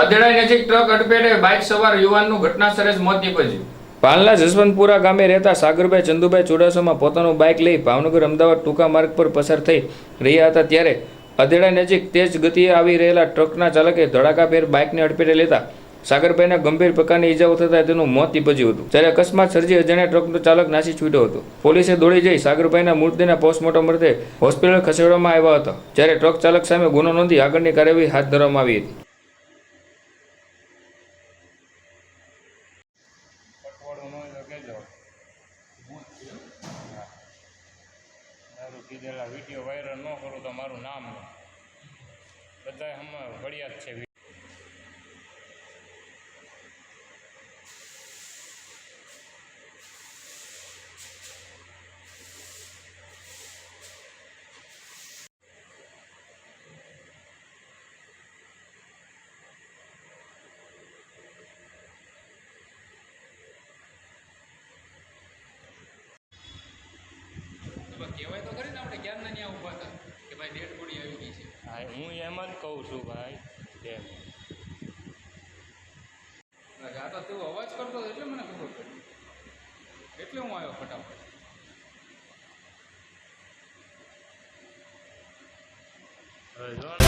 અદેડાઈ નજીક ટ્રક અડફેટે બાઇક સવાર યુવાનનું ઘટનાસ્થળે જ મોત નીપજ્યું। પાલના જસવંતપુરા ગામે રહેતા સાગરભાઈ ચંદુભાઈ ચુડાસમામાં પોતાનું બાઇક લઈ ભાવનગર અમદાવાદ ટૂંકા માર્ગ પર પસાર થઈ રહ્યા હતા ત્યારે અદેડાઈ નજીક તેજ ગતિએ આવી રહેલા ટ્રકના ચાલકે ધડાકાભેર બાઇકને અડફેટે લેતા સાગરભાઈને ગંભીર પ્રકારની ઈજાઓ થતા તેનું મોત નીપજ્યું હતું। જ્યારે અકસ્માત સર્જી અજાણ્યા ટ્રકનો ચાલક નાસી છૂટ્યો હતો। પોલીસે દોડી જઈ સાગરભાઈના મૃતદેહને પોસ્ટમોર્ટમ અર્થે હોસ્પિટલ ખસેડવામાં આવ્યા હતા। જ્યારે ટ્રક ચાલક સામે ગુનો નોંધી આગળની કાર્યવાહી હાથ ધરવામાં આવી હતી। કીધેલા વિડીયો વાયરલ ન કરું તો મારું નામ બધા હમણાં ફરિયાદ છે। કહેવાય તો ખરી ને આપણે ક્યારના ત્યાં ઊભા હતા કે ભાઈ ડેડ બોડી આવી ગઈ છે। હા, હું એમ જ કહું છું ભાઈ એમ આ તો તું અવાજ કરતો એટલે મને ખબર પડી એટલે હું આવ્યો ફટાફટ। હવે જો